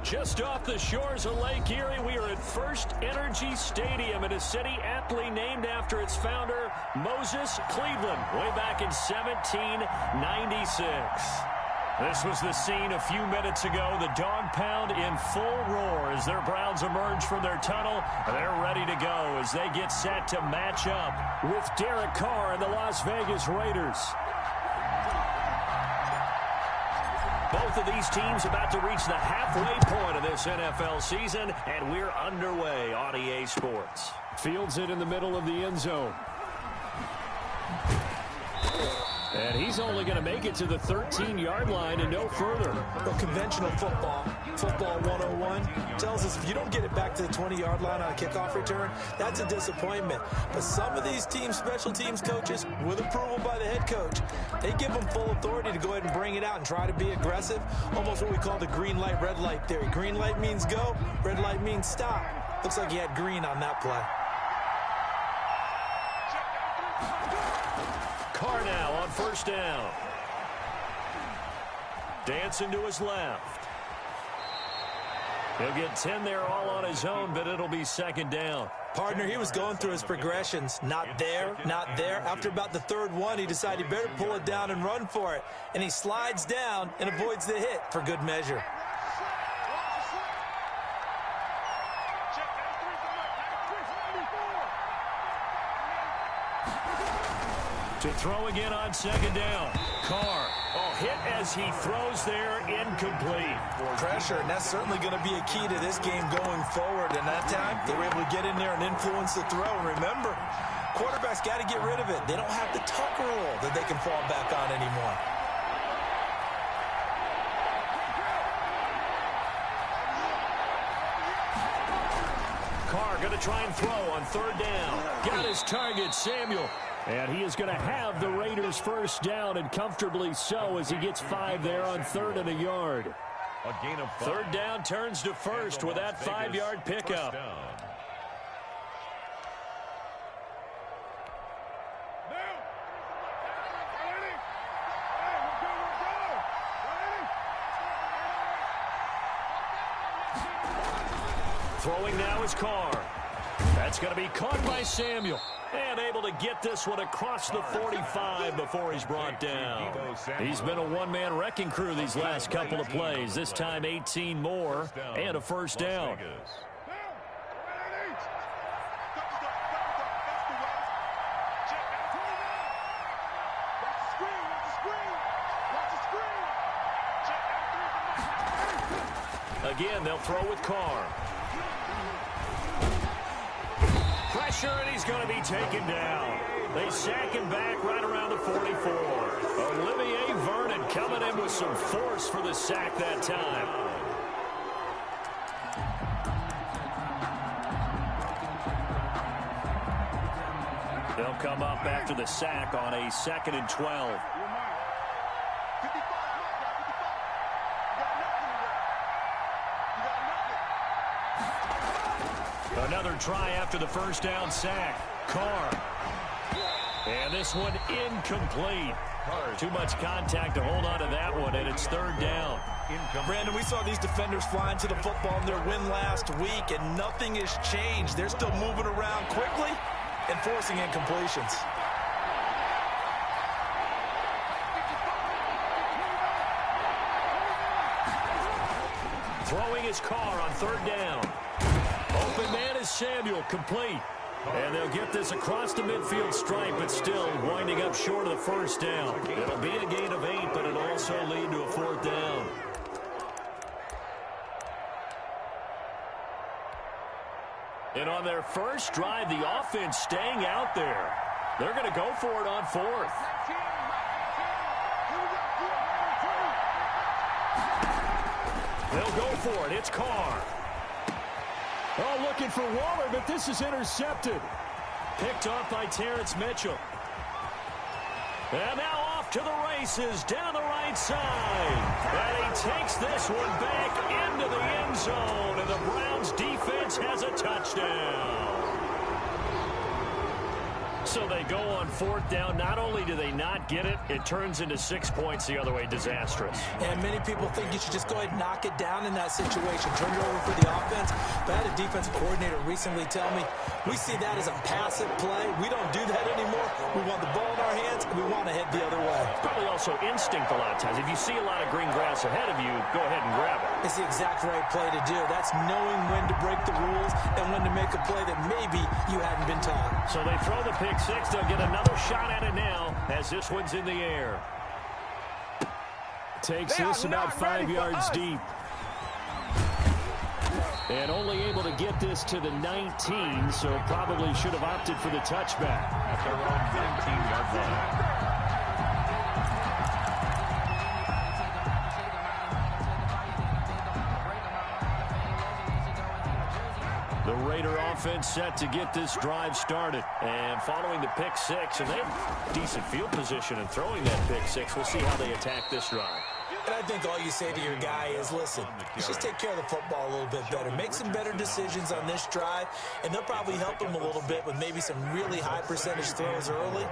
Just off the shores of Lake Erie, we are at First Energy Stadium in a city aptly named after its founder, Moses Cleveland, way back in 1796. This was the scene a few minutes ago. The dog pound in full roar as their Browns emerge from their tunnel. They're ready to go as they get set to match up with Derek Carr and the Las Vegas Raiders. Both of these teams about to reach the halfway point of this NFL season, and we're underway on EA Sports. Fields it in the middle of the end zone. And he's only going to make it to the 13-yard line and no further. Well, conventional football 101, tells us if you don't get it back to the 20-yard line on a kickoff return, that's a disappointment. But some of these teams, special teams coaches, with approval by the head coach, they give them full authority to go ahead and bring it out and try to be aggressive, almost what we call the green light, red light theory. Green light means go, red light means stop. Looks like he had green on that play. Carr now on first down. Dancing to his left. He'll get 10 there all on his own, but it'll be second down. Partner, he was going through his progressions. Not there, not there. After about the third one, he decided he better pull it down and run for it. And he slides down and avoids the hit for good measure. To throw again on second down. Carr. Oh, hit as he throws there, incomplete. Pressure, and that's certainly going to be a key to this game going forward. And that time, they were able to get in there and influence the throw. And remember, quarterbacks got to get rid of it. They don't have the tuck rule that they can fall back on anymore. Carr going to try and throw on third down. Got his target, Samuel. And he is going to have the Raiders first down, and comfortably so, as he gets 5 there on third and a yard. A gain of 5. Third down turns to first with that 5-yard pickup. Throwing now is Carr. That's going to be caught by Samuel. And able to get this one across the 45 before he's brought down. He's been a one-man wrecking crew these last couple of plays. This time 18 more and a first down. Again, they'll throw with Carr. Pressure, and he's going to be taken down. They sack him back right around the 44. Olivier Vernon coming in with some force for the sack that time. They'll come up after the sack on a 2nd and 12. Another try after the first down sack. Carr. And this one incomplete. Too much contact to hold on to that one, and it's third down. Brandon, we saw these defenders flying to the football in their win last week, and nothing has changed. They're still moving around quickly and forcing incompletions. Throwing his Carr on third down. Open man is Samuel, complete. And they'll get this across the midfield stripe, but still winding up short of the first down. It'll be a gain of 8, but it'll also lead to a fourth down. And on their first drive, the offense staying out there. They're going to go for it on fourth. They'll go for it. It's Carr. Oh, looking for Waller, but this is intercepted. Picked off by Terrence Mitchell. And now off to the races down the right side. And he takes this one back into the end zone. And the Browns defense has a touchdown. So they go on 4th down. Not only do they not get it, it turns into 6 points the other way. Disastrous. And many people think you should just go ahead and knock it down in that situation. Turn it over for the offense. But I had a defensive coordinator recently tell me, we see that as a passive play. We don't do that anymore. We want the ball in our hands, and we want to head the other way. It's probably also instinct a lot of times. If you see a lot of green grass ahead of you, go ahead and grab it. It's the exact right play to do. That's knowing when to break the rules and when to make a play that maybe you hadn't been taught. So they throw the pick six. They'll get another shot at it now as this one's in the air. Takes this about 5 yards deep. And only able to get this to the 19, so probably should have opted for the touchback. At their own 19-yard line. The Raider offense set to get this drive started. And following the pick six, and they have decent field position in throwing that pick six. We'll see how they attack this drive. And I think all you say to your guy is, listen, just take care of the football a little bit better. Make some better decisions on this drive, and they'll probably help him a little bit with maybe some really high percentage throws early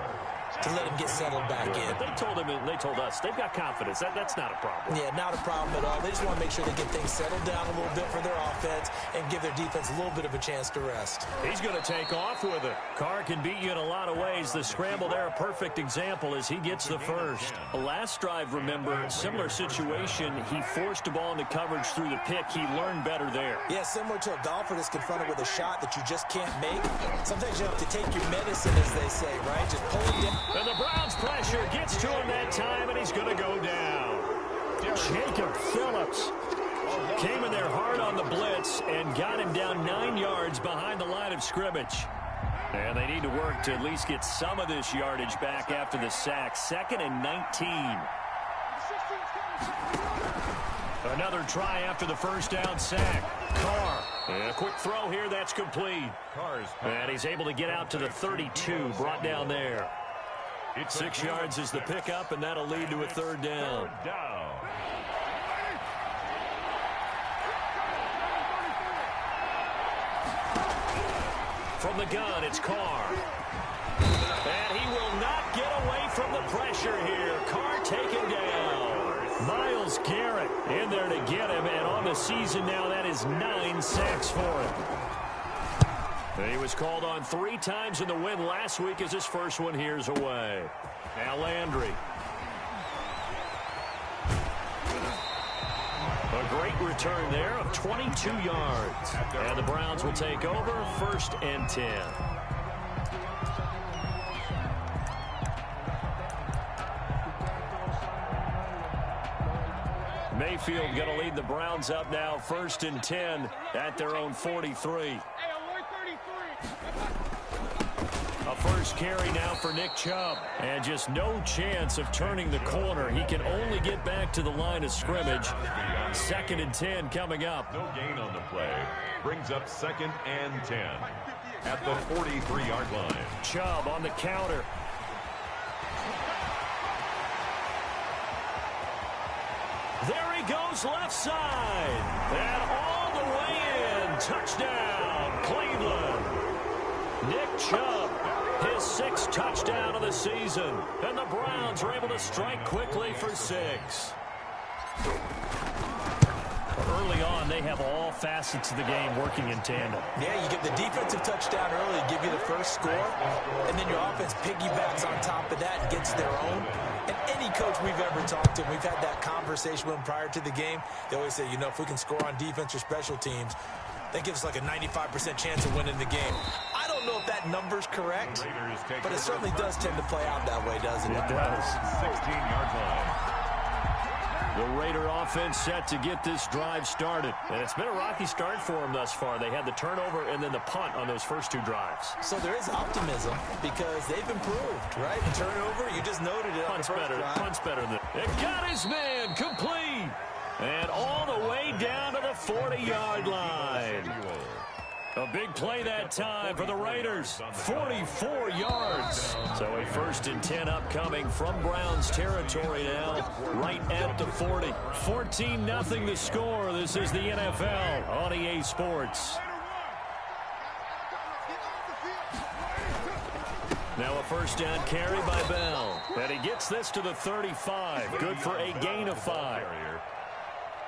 to let him get settled back in. They told him, and they told us, they've got confidence. That's not a problem. Yeah, not a problem at all. They just want to make sure they get things settled down a little bit for their offense and give their defense a little bit of a chance to rest. He's going to take off with it. Carr can beat you in a lot of ways. The scramble there, a perfect example as he gets the first. Last drive, remember, similar situation. He forced a ball into coverage through the pick. He learned better there. Yeah, similar to a golfer that's confronted with a shot that you just can't make. Sometimes you have to take your medicine, as they say, right? Just pull it down. And the Browns pressure gets to him that time, and he's going to go down. Jacob Phillips came in there hard on the blitz and got him down 9 yards behind the line of scrimmage. And they need to work to at least get some of this yardage back after the sack. 2nd and 19. Another try after the first down sack. Carr. And a quick throw here. That's complete. And he's able to get out to the 32. Brought down there. 6 yards is the pickup, and that'll lead to a 3rd down. From the gun, it's Carr. And he will not get away from the pressure here. Carr taken down. Myles Garrett in there to get him, and on the season now, that is 9 sacks for him. He was called on 3 times in the win last week as his first one here's away. Now Landry. A great return there of 22 yards. And the Browns will take over 1st and 10. Mayfield going to lead the Browns up now 1st and 10 at their own 43. A first carry now for Nick Chubb. And just no chance of turning the corner. He can only get back to the line of scrimmage. 2nd and 10 coming up. No gain on the play. Brings up 2nd and 10 at the 43-yard line. Chubb on the counter. There he goes left side. And all the way in. Touchdown, Cleveland. Nick Chubb, his 6th touchdown of the season. And the Browns are able to strike quickly for 6. Early on, they have all facets of the game working in tandem. Yeah, you get the defensive touchdown early to give you the first score, and then your offense piggybacks on top of that and gets their own. And any coach we've ever talked to, we've had that conversation with them prior to the game, they always say, you know, if we can score on defense or special teams, that gives us like a 95% chance of winning the game. I don't know if that number's correct, but it certainly does tend to play out that way, doesn't it? It does. 16-yard line. The Raider offense set to get this drive started. And it's been a rocky start for them thus far. They had the turnover and then the punt on those first 2 drives. So there is optimism because they've improved, right? The turnover, you just noted it. Punt's better. Punt's better than it. Got his man complete. And all the way down to the 40-yard line. A big play that time for the Raiders. 44 yards. So a 1st and 10 upcoming from Browns territory now, right at the 40. 14-0 the score. This is the NFL on EA Sports. Now first down carry by Bell. And he gets this to the 35. Good for a gain of 5.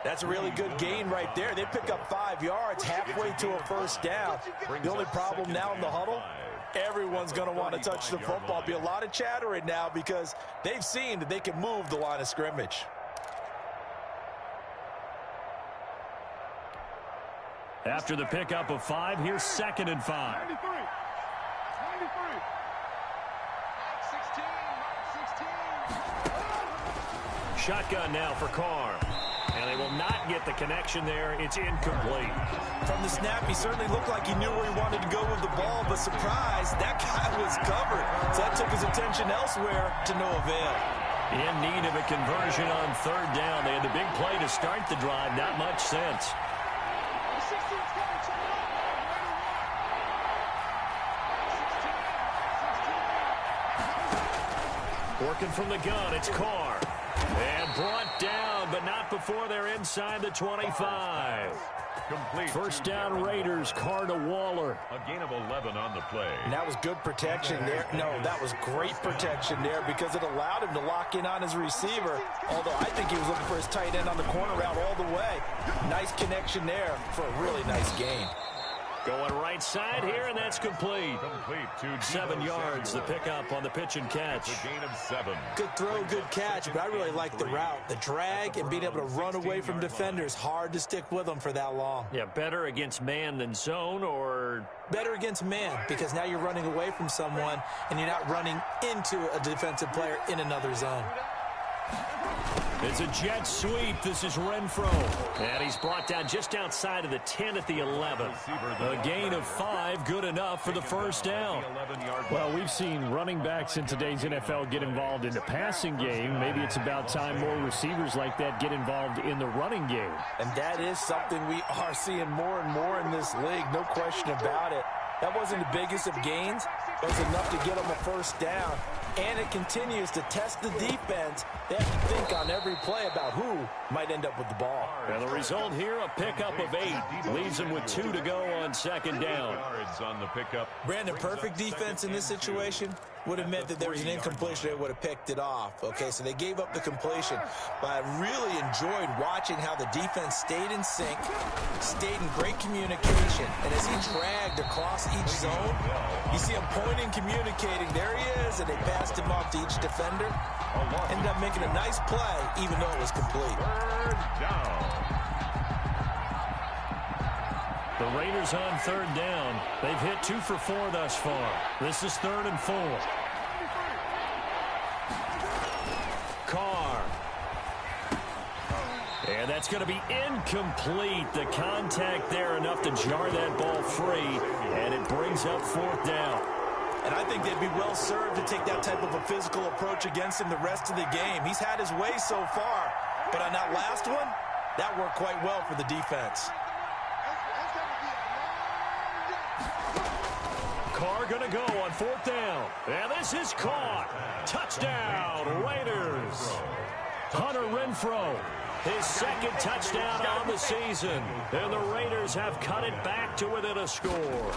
That's a really good gain right there. They pick up 5 yards halfway to a first down. The only problem now in the huddle, everyone's going to want to touch the football. Be a lot of chattering now because they've seen that they can move the line of scrimmage. After the pickup of 5, here's 2nd and 5. 93. Shotgun now for Carr. And they will not get the connection there. It's incomplete. From the snap, he certainly looked like he knew where he wanted to go with the ball, but surprise, that guy was covered. So that took his attention elsewhere to no avail. In need of a conversion on 3rd down. They had the big play to start the drive. Not much sense. Working from the gun, it's Carr. And brought down, but not before they're inside the 25. Complete. First down Raiders, Carr to Waller. A gain of 11 on the play. And that was good protection there. No, that was great protection there because it allowed him to lock in on his receiver. Although I think he was looking for his tight end on the corner route all the way. Nice connection there for a really nice gain. Going right side here, and that's complete. To 7 yards, the pickup on the pitch and catch. A gain of 7. Good throw, good catch, but I really like the route. The drag and being able to run away from defenders. Hard to stick with them for that long. Yeah, better against man than zone, or better against man because now you're running away from someone and you're not running into a defensive player in another zone. It's a jet sweep. This is Renfro. And he's brought down just outside of the 10 at the 11. A gain of 5, good enough for the first down. Well, we've seen running backs in today's NFL get involved in the passing game. Maybe it's about time more receivers like that get involved in the running game. And that is something we are seeing more and more in this league, no question about it. That wasn't the biggest of gains. It was enough to get them a first down. And it continues to test the defense. They have to think on every play about who might end up with the ball. And the result here, a pickup of 8. Leaves them with 2 to go on 2nd down. On the pickup. Brandon, perfect defense in this situation would have meant that there was an incompletion. They would have picked it off. Okay, so they gave up the completion. But I really enjoyed watching how the defense stayed in sync, stayed in great communication. And as he dragged across each zone, you see him pointing, communicating. There he is, and they passed him off to each defender. Ended up making a nice play, even though it was complete. 3rd down. The Raiders on 3rd down. They've hit 2 for 4 thus far. This is 3rd and 4. Carr. And that's going to be incomplete. The contact there enough to jar that ball free. And it brings up 4th down. And I think they'd be well served to take that type of a physical approach against him the rest of the game. He's had his way so far. But on that last one, that worked quite well for the defense. Carr going to go on 4th down. And this is caught. Touchdown, Raiders. Hunter Renfro, his 2nd touchdown on the season. And the Raiders have cut it back to within a score.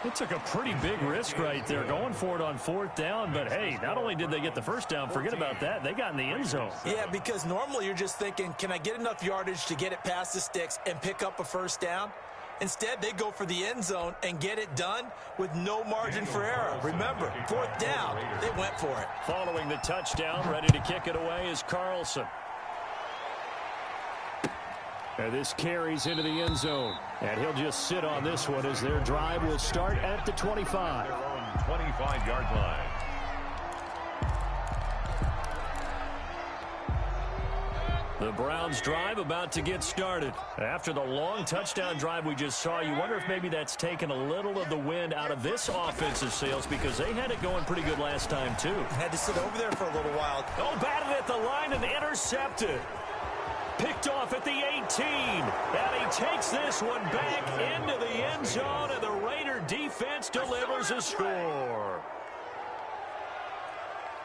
It took a pretty big risk right there going for it on 4th down. But, hey, not only did they get the first down, forget about that. They got in the end zone. Yeah, because normally you're just thinking, can I get enough yardage to get it past the sticks and pick up a first down? Instead, they go for the end zone and get it done with no margin for error. Remember, 4th down, they went for it. Following the touchdown, ready to kick it away is Carlson. And this carries into the end zone. And he'll just sit on this one as their drive will start at the 25. Their own 25-yard line. The Browns drive about to get started. After the long touchdown drive we just saw, you wonder if maybe that's taken a little of the wind out of this offensive sails because they had it going pretty good last time too. Had to sit over there for a little while. Oh, batted at the line and intercepted. Picked off at the 18. And he takes this one back into the end zone, and the Raider defense delivers a score.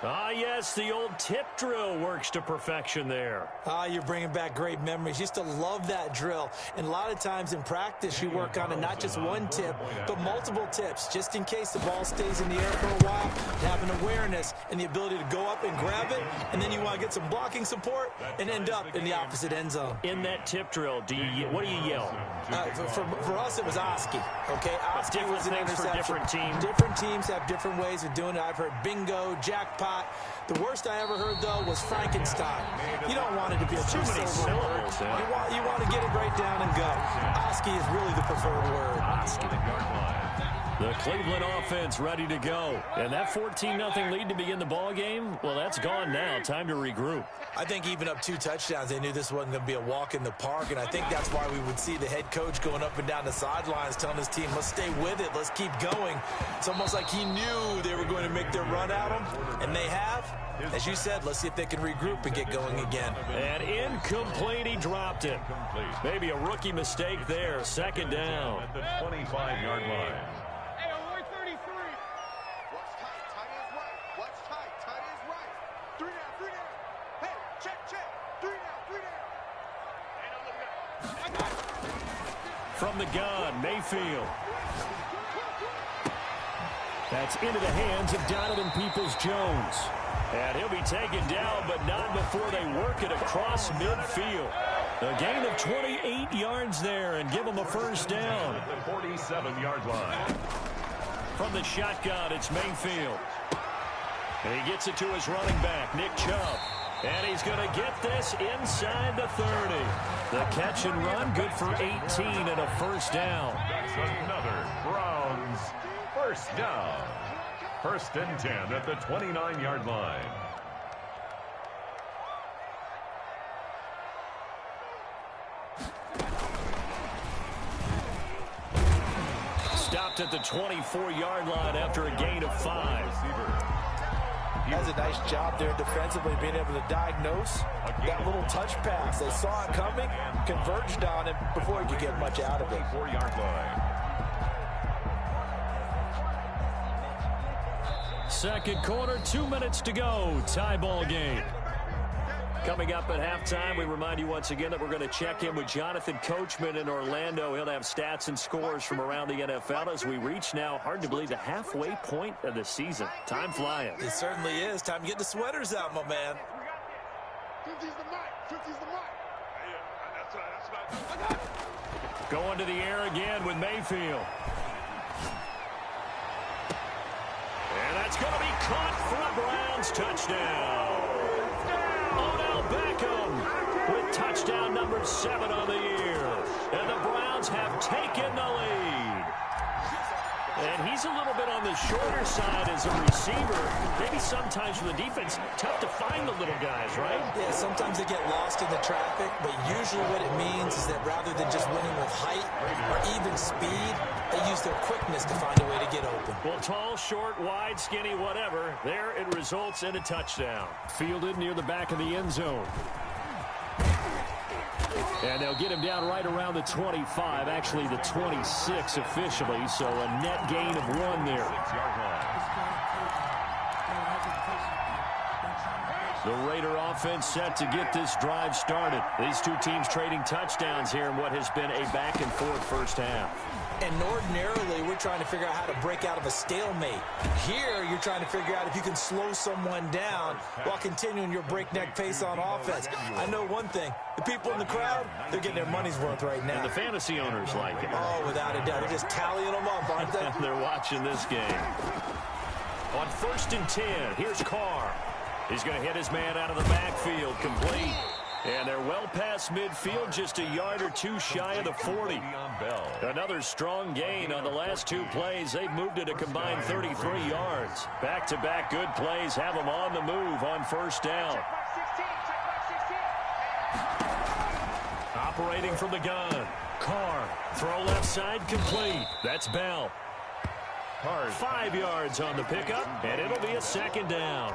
Ah, yes, the old tip drill works to perfection there. Ah, you're bringing back great memories. Used to love that drill. And a lot of times in practice, you work on it, not just one tip, but multiple tips, just in case the ball stays in the air for a while. Having awareness and the ability to go up and grab it, and then you want to get some blocking support and end up in the opposite end zone. In that tip drill, what do you yell? For us, it was Oski. Okay, Oski was an interception. For different teams. Different teams have different ways of doing it. I've heard bingo, jackpot. The worst I ever heard, though, was Frankenstein. You don't want it to be a two-syllable word. You want to get it right down and go. Oski is really the preferred word. Oski. The Cleveland offense ready to go. And that 14-0 lead to begin the ball game, well, that's gone now. Time to regroup. I think even up 2 touchdowns, they knew this wasn't going to be a walk in the park, and I think that's why we would see the head coach going up and down the sidelines telling his team, let's stay with it, let's keep going. It's almost like he knew they were going to make their run at him, and they have. As you said, let's see if they can regroup and get going again. And incomplete, he dropped it. Maybe a rookie mistake there, second down. At the 25-yard line. From the gun, Mayfield. That's into the hands of Donovan Peoples-Jones. And he'll be taken down, but not before they work it across midfield. A gain of 28 yards there and give them a first down. At the 47-yard line. From the shotgun, it's Mayfield. And he gets it to his running back, Nick Chubb. And he's going to get this inside the 30. The catch and run, good for 18 and a first down. That's another Browns first down. 1st and 10 at the 29-yard line. Stopped at the 24-yard line after a gain of 5. Does a nice job there defensively, being able to diagnose that little touch pass. They saw it coming, converged on it before he could get much out of it. 4-yard line. Second quarter, 2 minutes to go. Tie ball game. Coming up at halftime, we remind you once again that we're going to check in with Jonathan Coachman in Orlando. He'll have stats and scores from around the NFL as we reach now, hard to believe, the halfway point of the season. Time flying. It certainly is. Time to get the sweaters out, my man. 50's the mic. 50's the mic. Yeah, that's Going to the air again with Mayfield. And that's going to be caught for a Browns touchdown. Odell Beckham with touchdown number 7 on the year. And the Browns have taken the lead. And he's a little bit on the shorter side as a receiver. Maybe sometimes for the defense, tough to find the little guys, right? Yeah, sometimes they get lost in the traffic, but usually what it means is that rather than just winning with height or even speed, they use their quickness to find a way to get open. Well, tall, short, wide, skinny, whatever, there it results in a touchdown. Fielded near the back of the end zone. And they'll get him down right around the 25, actually the 26 officially, so a net gain of 1 there. 6-yard line. The Raider offense set to get this drive started. These two teams trading touchdowns here in what has been a back-and-forth first half. And ordinarily, we're trying to figure out how to break out of a stalemate. Here, you're trying to figure out if you can slow someone down while continuing your breakneck pace on offense. I know one thing. The people in the crowd, they're getting their money's worth right now. And the fantasy owners like it. Oh, without a doubt. They're just tallying them up, aren't they? They're watching this game. On 1st and 10, here's Carr. He's going to hit his man out of the backfield, complete. And they're well past midfield, just a yard or 2 shy of the 40. Another strong gain on the last 2 plays. They've moved it a combined 33 yards. Back-to-back good plays have them on the move on first down. Operating from the gun. Carr, throw left side, complete. That's Bell. 5 yards on the pickup, and it'll be a second down.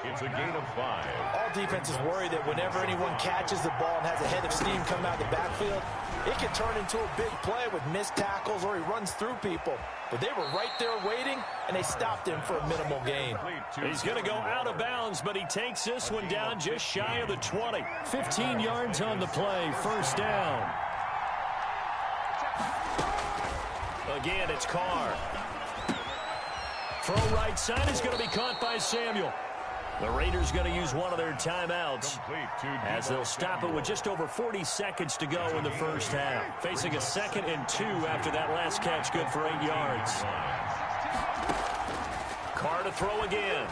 It's a gain of 5. All defenses worry that whenever anyone catches the ball and has a head of steam coming out of the backfield, it can turn into a big play with missed tackles or he runs through people. But they were right there waiting, and they stopped him for a minimal gain. He's going to go out of bounds, but he takes this one down just shy of the 20. 15 yards on the play, first down. Again, it's Carr. Throw right side is going to be caught by Samuel. The Raiders going to use one of their timeouts as they'll stop it with just over 40 seconds to go in the first half. Facing a 2nd and 2 after that last catch, good for 8 yards. Carr to throw again.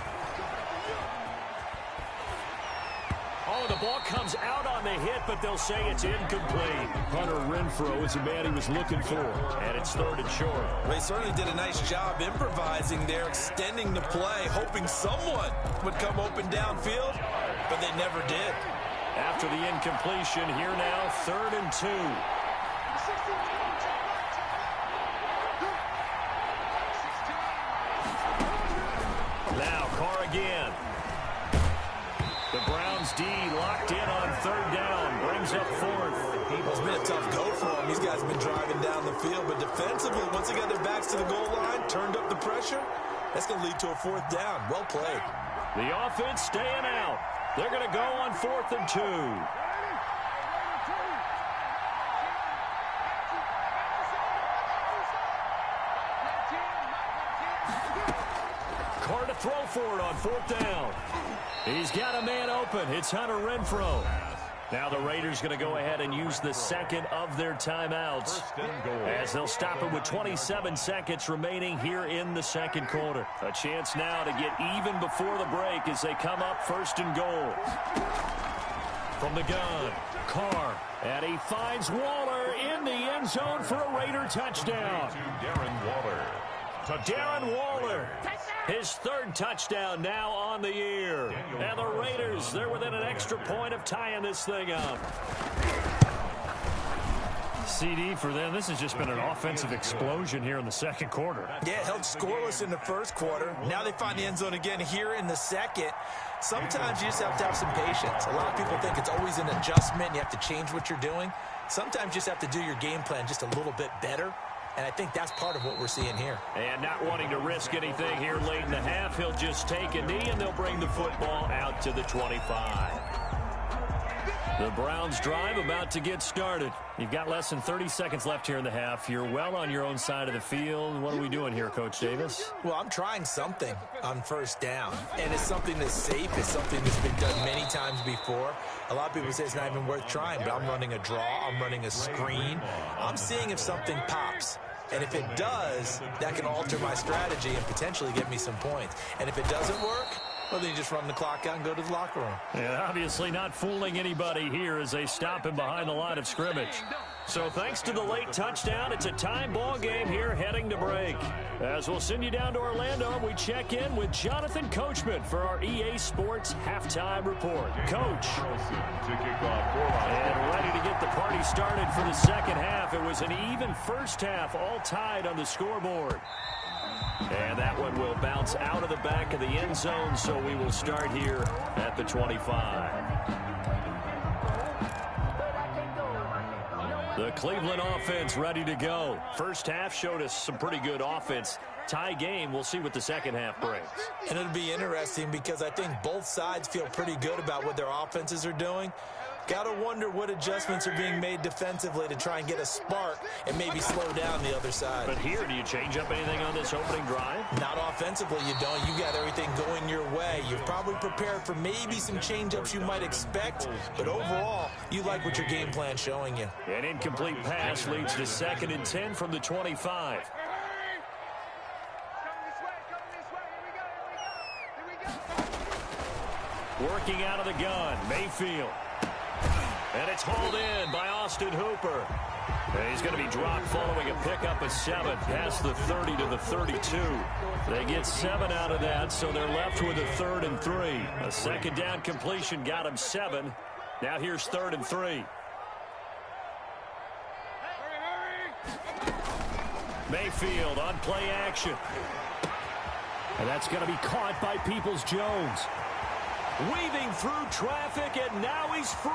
Oh, the ball comes out on the hit, but they'll say it's incomplete. Hunter Renfrow is the man he was looking for. And it's 3rd and short. They certainly did a nice job improvising there, extending the play, hoping someone would come open downfield, but they never did. After the incompletion, here now, 3rd and 2. Now, Carr again. The Browns D locked in on 3rd down, brings up 4th. It's been a tough go for them. These guys have been driving down the field, but defensively, once they got their backs to the goal line, turned up the pressure, that's going to lead to a 4th down. Well played. The offense staying out. They're going to go on 4th and 2. Carr to throw for it on 4th down. He's got a man open. It's Hunter Renfrow. Now the Raiders going to go ahead and use the 2nd of their timeouts as they'll stop it with 27 seconds remaining here in the 2nd quarter. A chance now to get even before the break as they come up 1st and goal. From the gun, Carr, and he finds Waller in the end zone for a Raider touchdown. Darren Waller, his 3rd touchdown now on the year. And the Raiders, they're within an extra point of tying this thing up. CD for them. This has just been an offensive explosion here in the 2nd quarter. Yeah, held scoreless in the 1st quarter. Now they find the end zone again here in the 2nd. Sometimes you just have to have some patience. A lot of people think it's always an adjustment. You have to change what you're doing. Sometimes you just have to do your game plan just a little bit better. And I think that's part of what we're seeing here. And not wanting to risk anything here late in the half, he'll just take a knee and they'll bring the football out to the 25. The Browns drive about to get started. You've got less than 30 seconds left here in the half. You're well on your own side of the field. What are we doing here, Coach Davis? Well, I'm trying something on 1st down. And it's something that's safe. It's something that's been done many times before. A lot of people say it's not even worth trying, but I'm running a draw. I'm running a screen. I'm seeing if something pops. And if it does, that can alter my strategy and potentially get me some points. And if it doesn't work, well, then you just run the clock out and go to the locker room. And obviously not fooling anybody here as they stop him behind the line of scrimmage. So thanks to the late touchdown, it's a tie ball game here heading to break. As we'll send you down to Orlando, we check in with Jonathan Coachman for our EA Sports Halftime Report. Coach. And ready to get the party started for the 2nd half. It was an even first half, all tied on the scoreboard. And that one will bounce out of the back of the end zone, so we will start here at the 25. The Cleveland offense ready to go. First half showed us some pretty good offense. Tie game. We'll see what the 2nd half brings. And it'll be interesting because I think both sides feel pretty good about what their offenses are doing. Got to wonder what adjustments are being made defensively to try and get a spark and maybe slow down the other side. But here, do you change up anything on this opening drive? Not offensively, you don't. You got everything going your way. You've probably prepared for maybe some change-ups you might expect, but overall, you like what your game plan's showing you. An incomplete pass leads to 2nd and 10 from the 25. Working out of the gun, Mayfield. And it's hauled in by Austin Hooper. And he's going to be dropped following a pickup of 7 past the 30 to the 32. They get 7 out of that, so they're left with a 3rd and 3. A 2nd down completion got him 7. Now here's 3rd and 3. Mayfield on play action. And that's going to be caught by Peoples-Jones. Weaving through traffic, and now he's free.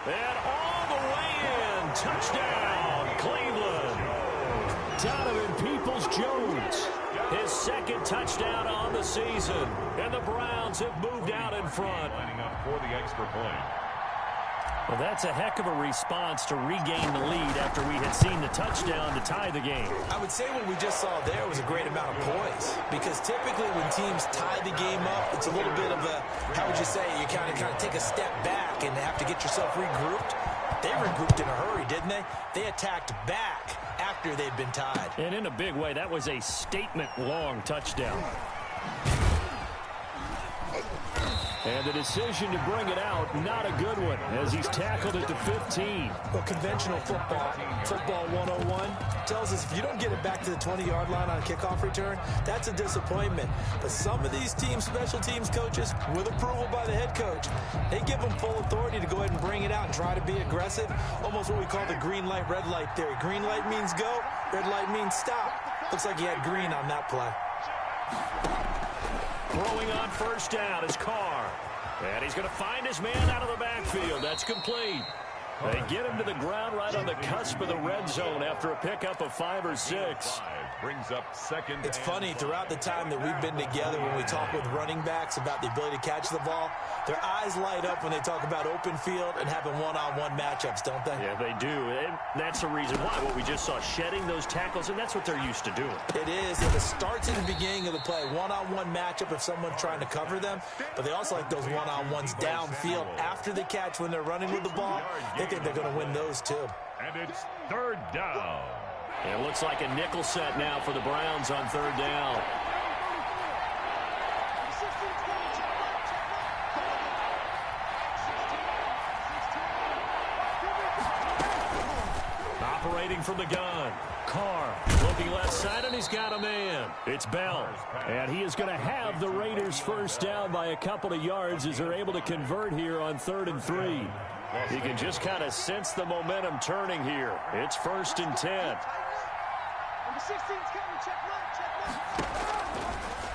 And all the way in. Touchdown, Cleveland. Donovan Peoples-Jones. His second touchdown on the season. And the Browns have moved out in front. Lining up for the extra point. Well, that's a heck of a response to regain the lead after we had seen the touchdown to tie the game. I would say what we just saw there was a great amount of poise, because typically when teams tie the game up, it's a little bit of a, how would you say, you kind of take a step back and have to get yourself regrouped. They regrouped in a hurry, didn't they? They attacked back after they'd been tied. And in a big way, that was a statement-long touchdown. And the decision to bring it out, not a good one, as he's tackled at the 15. Well, conventional football 101, tells us if you don't get it back to the 20-yard line on a kickoff return, that's a disappointment. But some of these teams, special teams coaches, with approval by the head coach, they give them full authority to go ahead and bring it out and try to be aggressive, almost what we call the green light, red light theory. Green light means go, red light means stop. Looks like he had green on that play. Throwing on first down is Carr. And he's going to find his man out of the backfield. That's complete. They get him to the ground right on the cusp of the red zone after a pickup of 5 or 6. Brings up second. It's funny, throughout the time that we've been together, when we talk with running backs about the ability to catch the ball, their eyes light up when they talk about open field and having one-on-one matchups, don't they? Yeah, they do. And that's the reason why. What we just saw, shedding those tackles, and that's what they're used to doing. It is, and it starts in the beginning of the play. One-on-one matchup if someone's trying to cover them, but they also like those one-on-ones downfield after the catch when they're running with the ball. They think they're going to win those too. And it's third down. It looks like a nickel set now for the Browns on third down. Operating from the gun. Carr looking left side, and he's got a man. It's Bell. And he is going to have the Raiders first down by a couple of yards as they're able to convert here on 3rd and 3. You can just kind of sense the momentum turning here. It's 1st and 10.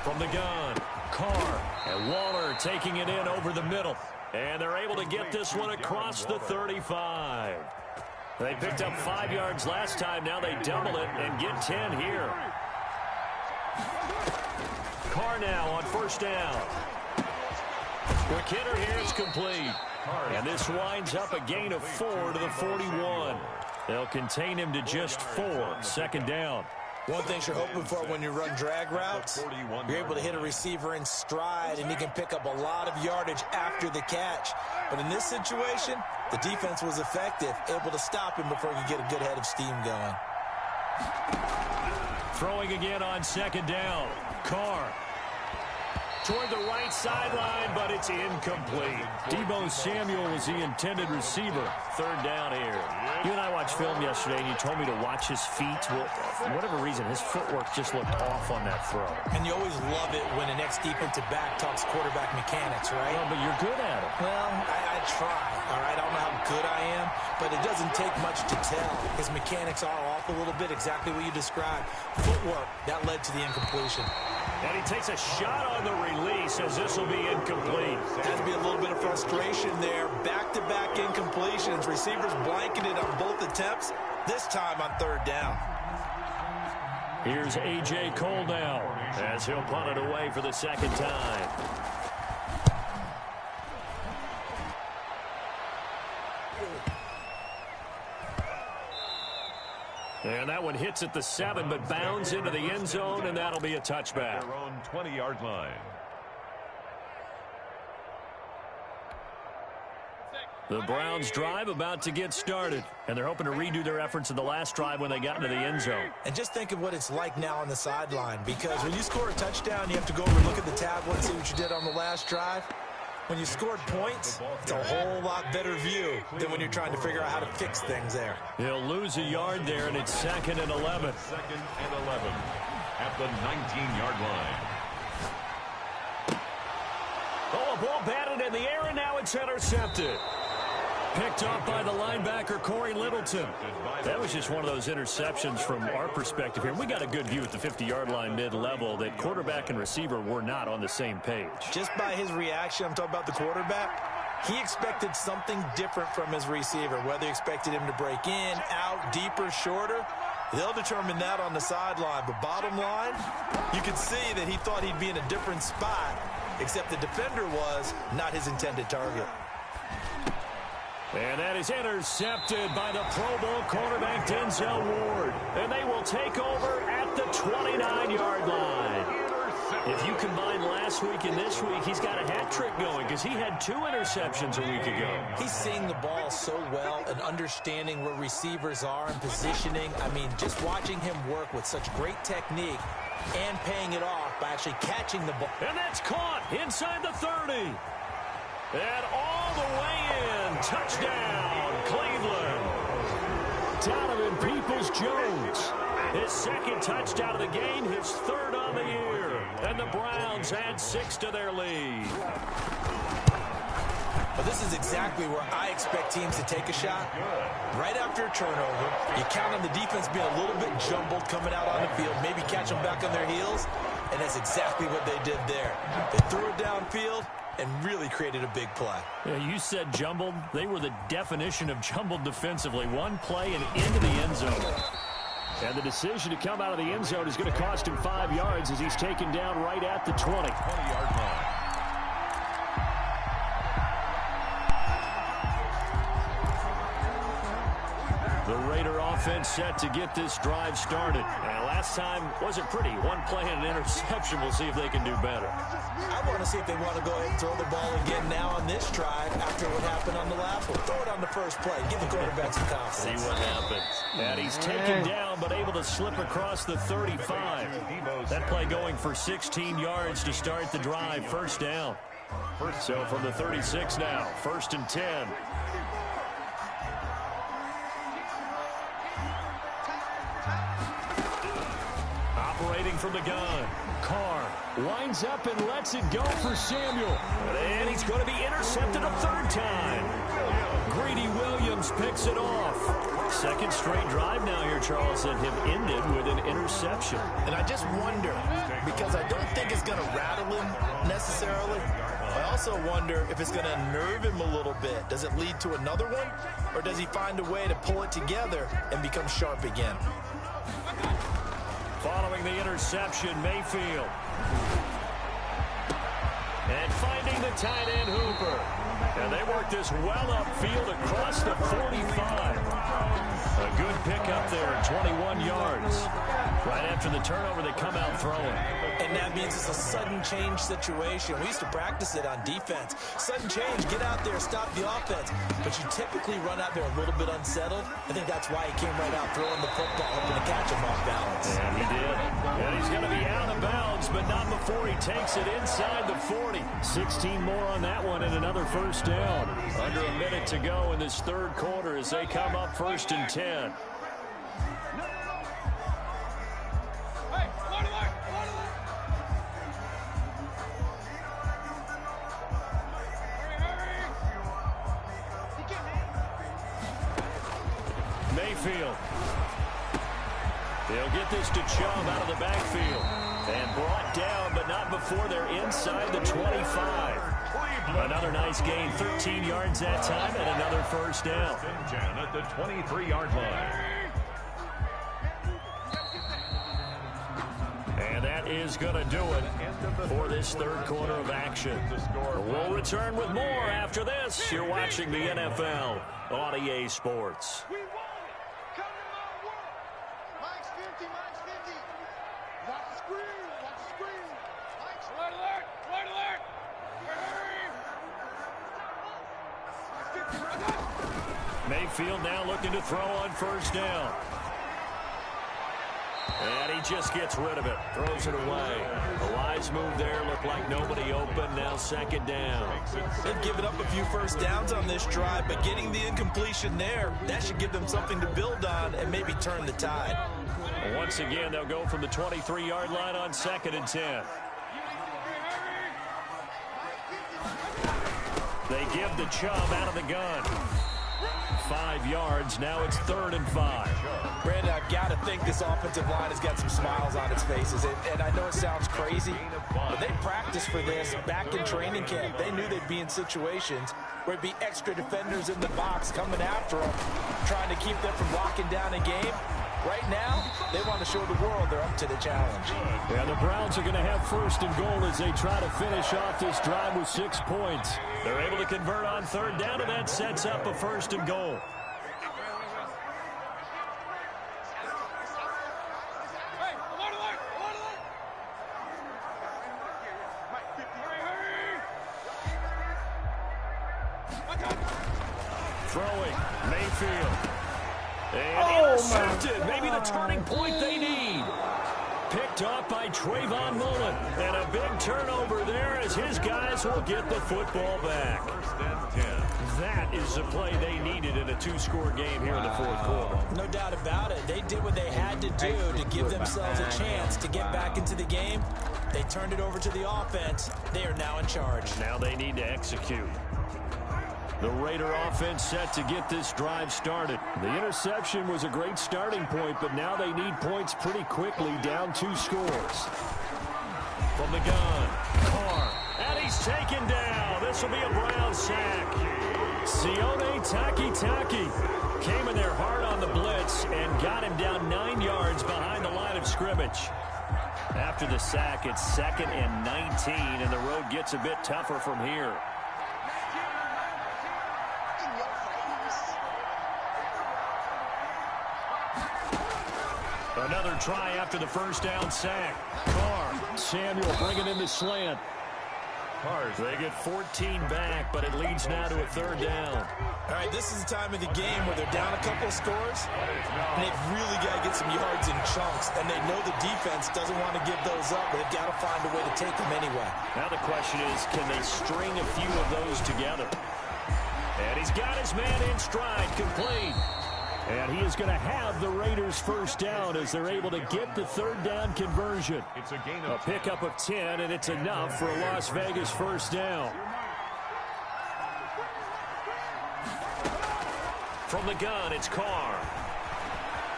From the gun, Carr and Waller taking it in over the middle. And they're able to get this one across the 35. They picked up 5 yards last time. Now they double it and get 10 here. Carr now on first down. Quick hitter here. It's complete. And this winds up a gain of 4 to the 41. They'll contain him to just 4. 2nd down. One thing you're hoping for when you run drag routes, you're able to hit a receiver in stride, and he can pick up a lot of yardage after the catch. But in this situation, the defense was effective, able to stop him before he could get a good head of steam going. Throwing again on 2nd down. Carr toward the right sideline, but it's incomplete. Deebo Samuel was the intended receiver. 3rd down here. You and I watched film yesterday, and you told me to watch his feet. Well, for whatever reason, his footwork just looked off on that throw. And you always love it when an ex-defensive back talks quarterback mechanics, right? Well, but you're good at it. Well, I try, all right? I don't know how good I am, but it doesn't take much to tell. His mechanics are off a little bit, exactly what you described. Footwork, that led to the incompletion. And he takes a shot on the release as this will be incomplete. Has to be a little bit of frustration there. Back-to-back incompletions. Receivers blanketed on both attempts, this time on 3rd down. Here's A.J. Cole now as he'll punt it away for the 2nd time. And that one hits at the 7, but bounds into the end zone, and that'll be a touchback. Their own 20-yard line. The Browns drive about to get started, and they're hoping to redo their efforts in the last drive when they got into the end zone. And just think of what it's like now on the sideline, because when you score a touchdown, you have to go over and look at the tablet and see what you did on the last drive. When you scored points, it's a whole lot better view than when you're trying to figure out how to fix things there. He'll lose a yard there, and it's 2nd and 11. 2nd and 11 at the 19-yard line. Oh, a ball batted in the air, and now it's intercepted. Picked off by the linebacker, Corey Littleton. That was just one of those interceptions from our perspective here. We got a good view at the 50-yard line mid-level that quarterback and receiver were not on the same page. Just by his reaction, I'm talking about the quarterback, he expected something different from his receiver, whether he expected him to break in, out, deeper, shorter. They'll determine that on the sideline. But bottom line, you could see that he thought he'd be in a different spot, except the defender was not his intended target. And that is intercepted by the Pro Bowl quarterback, Denzel Ward. And they will take over at the 29-yard line. If you combine last week and this week, he's got a hat trick going because he had 2 interceptions a week ago. He's seeing the ball so well and understanding where receivers are and positioning. I mean, just watching him work with such great technique and paying it off by actually catching the ball. And that's caught inside the 30. And all the way in. Touchdown, Cleveland. Donovan Peoples-Jones. His second touchdown of the game, his 3rd on the year. And the Browns add 6 to their lead. But this is exactly where I expect teams to take a shot. Right after a turnover, you count on the defense being a little bit jumbled coming out on the field, maybe catch them back on their heels, and that's exactly what they did there. They threw it downfield and really created a big play. Yeah, you said jumbled. They were the definition of jumbled defensively. One play and into the end zone. And the decision to come out of the end zone is going to cost him 5 yards as he's taken down right at the 20-yard line. The Raider offense set to get this drive started. And last time wasn't pretty. One play and an interception. We'll see if they can do better. I want to see if they want to go ahead and throw the ball again now on this drive after what happened on the last one. Throw it on the first play. Give the quarterback some confidence. See what happens. And he's taken down but able to slip across the 35. That play going for 16 yards to start the drive. First down. So from the 36 now, 1st and 10. Operating from the gun. Carr winds up and lets it go for Samuel. And he's going to be intercepted a 3rd time. Greedy Williams picks it off. 2nd straight drive now here, Charles, that have ended with an interception. And I just wonder, because I don't think it's going to rattle him necessarily. I also wonder if it's going to unnerve him a little bit. Does it lead to another one? Or does he find a way to pull it together and become sharp again? Following the interception, Mayfield. And finding the tight end, Hooper. And they work this well upfield across the 45. A good pickup there, 21 yards. Right after the turnover, they come out throwing. And that means it's a sudden change situation. We used to practice it on defense. Sudden change, get out there, stop the offense. But you typically run out there a little bit unsettled. I think that's why he came right out throwing the football, hoping to catch him off balance. And he did. And he's going to be out of bounds, but not before he takes it inside the 40. 16 more on that one and another first down. Under a minute to go in this 3rd quarter as they come up 1st and 10. Mayfield. They'll get this to Chubb out of the backfield. And brought down, but not before they're inside the 25. Another nice gain, 13 yards that time, and another first down. At the 23-yard line. And that is going to do it for this 3rd quarter of action. We'll return with more after this. You're watching the NFL on EA Sports. Mayfield now looking to throw on first down. And he just gets rid of it. Throws it away. A wise move there. Looked like nobody open. Now 2nd down. They've given up a few first downs on this drive, but getting the incompletion there, that should give them something to build on and maybe turn the tide. Once again, they'll go from the 23-yard line on 2nd and 10. They give the Chubb out of the gun. 5 yards. Now it's 3rd and 5. Brandon, I've got to think this offensive line has got some smiles on its faces. And I know it sounds crazy, but they practiced for this back in training camp. They knew they'd be in situations where it'd be extra defenders in the box coming after them, trying to keep them from locking down a game. Right now, they want to show the world they're up to the challenge. Yeah, the Browns are going to have 1st and goal as they try to finish off this drive with 6 points. They're able to convert on 3rd down, and that sets up a 1st and goal. Throwing, Mayfield. And intercepted. Maybe the turning point they need. Picked off by Trayvon Mullen. And a big turnover there as his guys will get the football back. That is the play they needed in a 2-score game here in the 4th quarter. No doubt about it. They did what they had to do to give themselves a chance to get back into the game. They turned it over to the offense. They are now in charge. Now they need to execute. The Raider offense set to get this drive started. The interception was a great starting point, but now they need points pretty quickly, down 2 scores. From the gun, Carr, and he's taken down. This will be a Brown sack. Sione Takitaki came in there hard on the blitz and got him down 9 yards behind the line of scrimmage. After the sack, it's 2nd and 19, and the road gets a bit tougher from here. Another try after the 1st down sack. Carr, Samuel bringing in the slant. They get 14 back, but it leads now to a 3rd down. All right, this is the time of the game where they're down a couple of scores, and they've really got to get some yards in chunks, and they know the defense doesn't want to give those up, but they've got to find a way to take them anyway. Now the question is, can they string a few of those together? And he's got his man in stride, complete. And he is going to have the Raiders' 1st down as they're able to get the 3rd down conversion. It's a gain of pickup of 10, and it's enough for a Las Vegas 1st down. From the gun, it's Carr.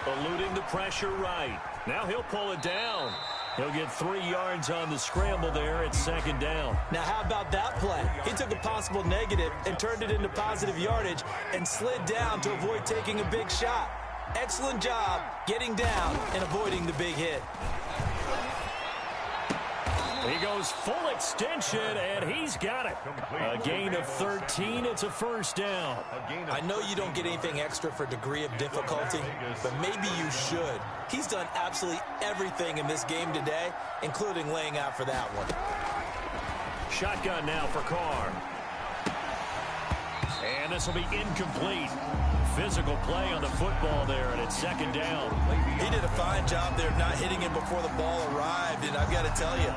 Eluding the pressure right. Now he'll pull it down. He'll get 3 yards on the scramble there at 2nd down. Now, how about that play? He took a possible negative and turned it into positive yardage and slid down to avoid taking a big shot. Excellent job getting down and avoiding the big hit. He goes full extension, and he's got it. A gain of 13. It's a 1st down. I know you don't get anything extra for degree of difficulty, but maybe you should. He's done absolutely everything in this game today, including laying out for that one. Shotgun now for Carr. And this will be incomplete. Physical play on the football there, and it's 2nd down. He did a fine job there of not hitting him before the ball arrived, and I've got to tell you,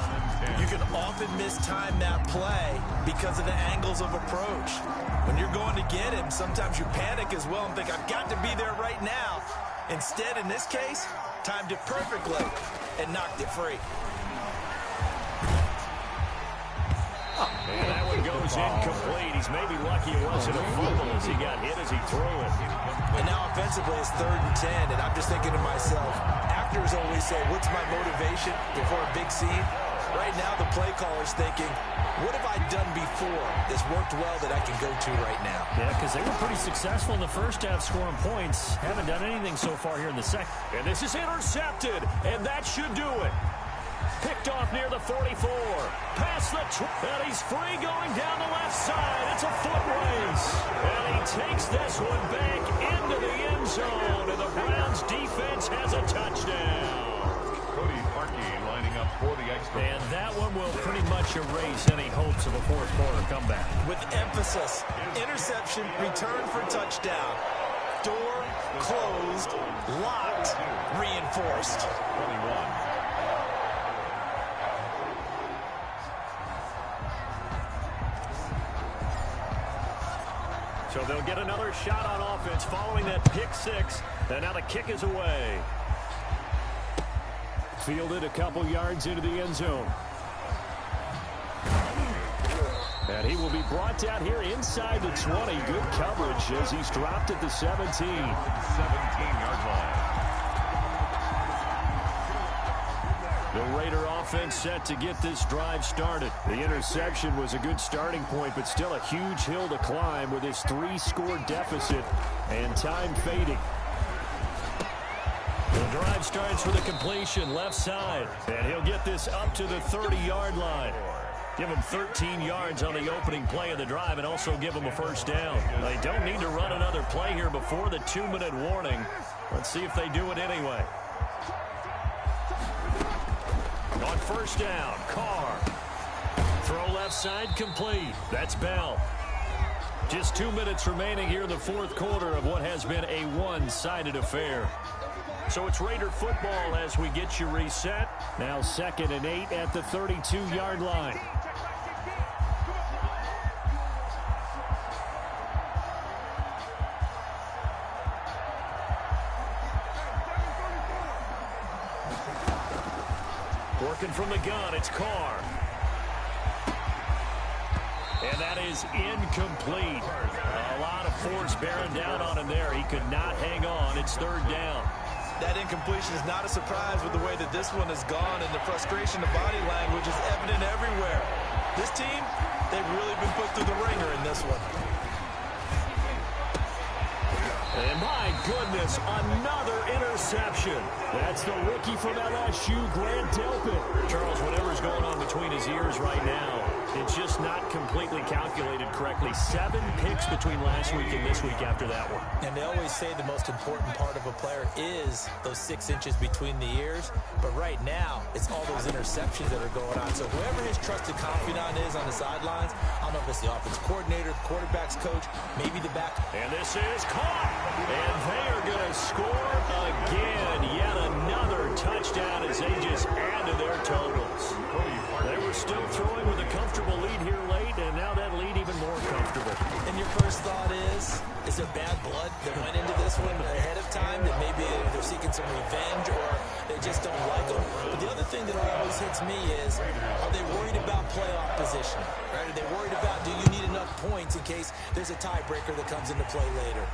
you can often mistime that play because of the angles of approach. When you're going to get him, sometimes you panic as well and think, I've got to be there right now. Instead, in this case, timed it perfectly and knocked it free. And that one goes incomplete. He's maybe lucky it wasn't a fumble as he got hit as he threw it. And now offensively it's 3rd and 10, and I'm just thinking to myself, actors always say, what's my motivation before a big scene? Right now the play caller's thinking, what have I done before that's worked well that I can go to right now? Yeah, because they were pretty successful in the 1st half scoring points. Haven't done anything so far here in the 2nd. And this is intercepted, and that should do it. Picked off near the 44. Past the and he's free going down the left side. It's a foot race. And he takes this one back into the end zone. And the Browns defense has a touchdown. Cody Parkey lining up for the extra. And that one will pretty much erase any hopes of a 4th quarter comeback. With emphasis, interception, return for touchdown. Door closed, locked, reinforced. 21. So they'll get another shot on offense following that pick 6. And now the kick is away. Fielded a couple yards into the end zone. And he will be brought down here inside the 20. Good coverage as he's dropped at the 17. 17-yard line. The Raider offense set to get this drive started. The interception was a good starting point, but still a huge hill to climb with his 3-score deficit and time fading. The drive starts with a completion left side, and he'll get this up to the 30-yard line. Give him 13 yards on the opening play of the drive and also give him a first down. They don't need to run another play here before the 2-minute warning. Let's see if they do it anyway. On first down, Carr. Throw left side complete. That's Bell. Just 2 minutes remaining here in the fourth quarter of what has been a one-sided affair. So it's Raider football as we get you reset. Now 2nd and 8 at the 32-yard line. Working from the gun, it's Carr. And that is incomplete. A lot of force bearing down on him there. He could not hang on. It's 3rd down. That incompletion is not a surprise with the way that this one has gone, and the frustration of body language is evident everywhere. This team, they've really been put through the ringer in this one. And my goodness, another interception. That's the rookie from LSU, Grant Delpit. Charles, whatever's going on between his ears right now, it's just not completely calculated correctly. 7 picks between last week and this week after that one. And they always say the most important part of a player is those 6 inches between the ears. But right now, it's all those interceptions that are going on. So whoever his trusted confidant is on the sidelines, I don't know if it's the offense coordinator, the quarterback's coach, maybe the back. And this is caught. And they are going to score again. Yet another touchdown as they just add to their totals. They were still throwing with a comfortable lead here late, and now that lead even more comfortable. And your first thought is there bad blood that went into this one ahead of time, that maybe they're seeking some revenge or they just don't like them? But the other thing that always hits me is, are they worried about playoff position? Right? Are they worried about, do you need enough points in case there's a tiebreaker that comes into play later?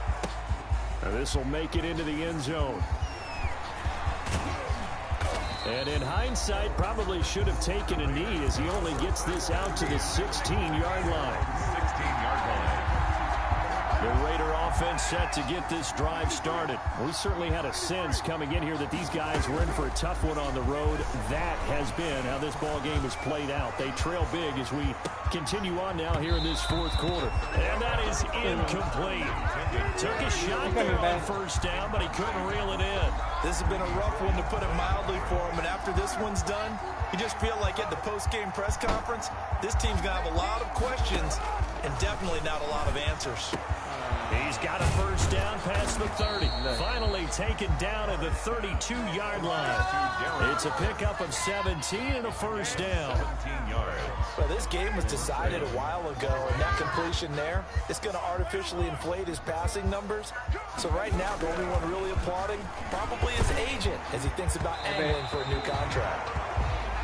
Now this will make it into the end zone. And in hindsight, probably should have taken a knee as he only gets this out to the 16-yard line. 16-yard line. The Raider offense set to get this drive started. We certainly had a sense coming in here that these guys were in for a tough one on the road. That has been how this ball game has played out. They trail big as we continue on now here in this fourth quarter. And that is incomplete. Took a shot there on first down, but he couldn't reel it in. This has been a rough one, to put it mildly, for him. And after this one's done, you just feel like at the post-game press conference, this team's going to have a lot of questions and definitely not a lot of answers. He's got a first down past the 30. Finally taken down at the 32-yard line. It's a pickup of 17 and a first down. 17 yards. Well, this game was decided a while ago, and that completion there, it's going to artificially inflate his passing numbers. So right now, the only one really applauding probably his agent as he thinks about angling for a new contract.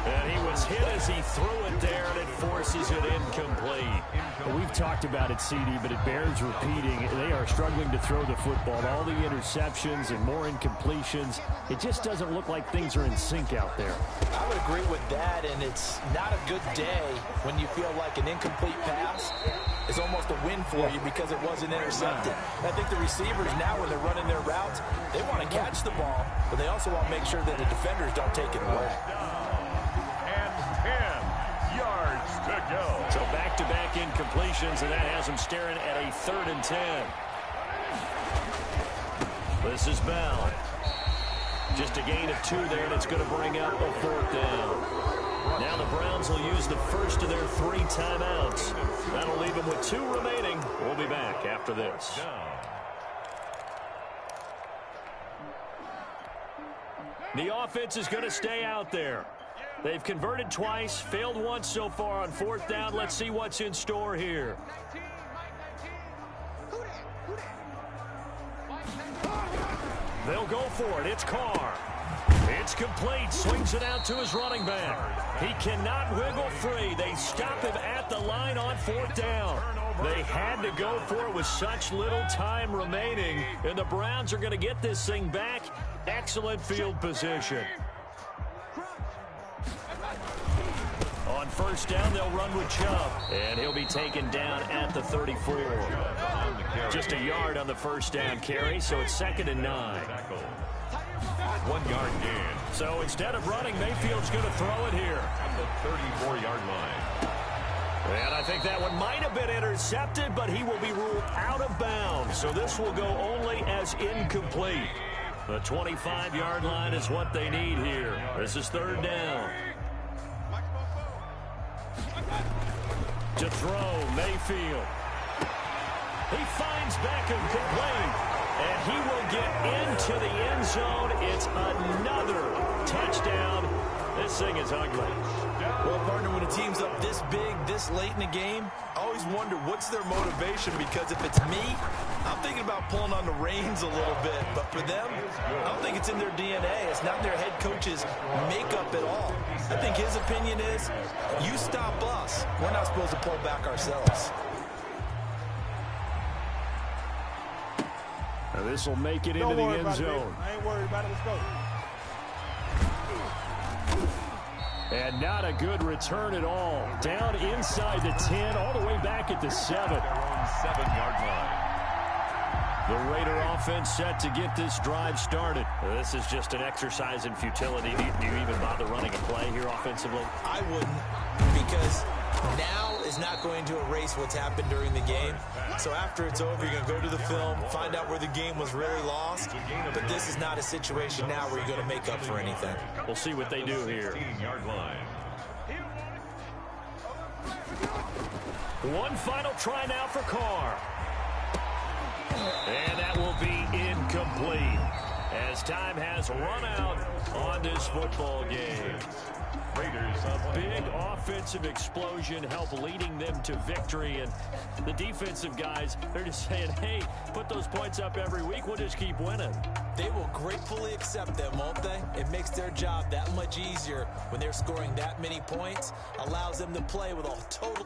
And he was hit as he threw it there, and it forces it incomplete. Well, we've talked about it, CD, but it bears repeating. They are struggling to throw the football. All the interceptions and more incompletions. It just doesn't look like things are in sync out there. I would agree with that, and it's not a good day when you feel like an incomplete pass is almost a win for you because it wasn't intercepted. I think the receivers now, when they're running their routes, they want to catch the ball, but they also want to make sure that the defenders don't take it away. 10 yards to go. So back-to-back incompletions, and that has him staring at a 3rd and 10. This is Bell. Just a gain of 2 there, and it's going to bring up a 4th down. Now the Browns will use the first of their 3 timeouts. That'll leave them with 2 remaining. We'll be back after this. The offense is going to stay out there. They've converted twice, failed once so far on 4th down. Let's see what's in store here. They'll go for it. It's Carr. It's complete. Swings it out to his running back. He cannot wiggle free. They stop him at the line on 4th down. They had to go for it with such little time remaining. And the Browns are going to get this thing back. Excellent field position. On 1st down, they'll run with Chubb. And he'll be taken down at the 34. Just a yard on the 1st down carry, so it's 2nd and 9. 1 yard gain. So instead of running, Mayfield's going to throw it here. At the 34-yard line. And I think that one might have been intercepted, but he will be ruled out of bounds. So this will go only as incomplete. The 25-yard line is what they need here. This is 3rd down. To throw, Mayfield. He finds Beckham complete. And he will get into the end zone. It's another touchdown. This thing is ugly. Well, partner, when a team's up this big, this late in the game, I always wonder what's their motivation, because if it's me, I'm thinking about pulling on the reins a little bit. But for them, I don't think it's in their DNA. It's not their head coach's makeup at all. I think his opinion is, you stop us, we're not supposed to pull back ourselves. Now this will make it into the end zone. I ain't worried about it. Let's go. And not a good return at all. Down inside the 10, all the way back at the 7. Their own 7-yard line. The Raider offense set to get this drive started. This is just an exercise in futility. Do you even bother running a play here offensively? I wouldn't, because now is not going to erase what's happened during the game. So after it's over, you're going to go to the film, find out where the game was really lost. But this is not a situation now where you're going to make up for anything. We'll see what they do here. 16-yard line. One final try now for Carr. And that will be incomplete as time has run out on this football game. Raiders A big offensive explosion helped leading them to victory. And the defensive guys, they're just saying, hey, put those points up every week. We'll just keep winning. They will gratefully accept them, won't they? It makes their job that much easier when they're scoring that many points. Allows them to play with a total...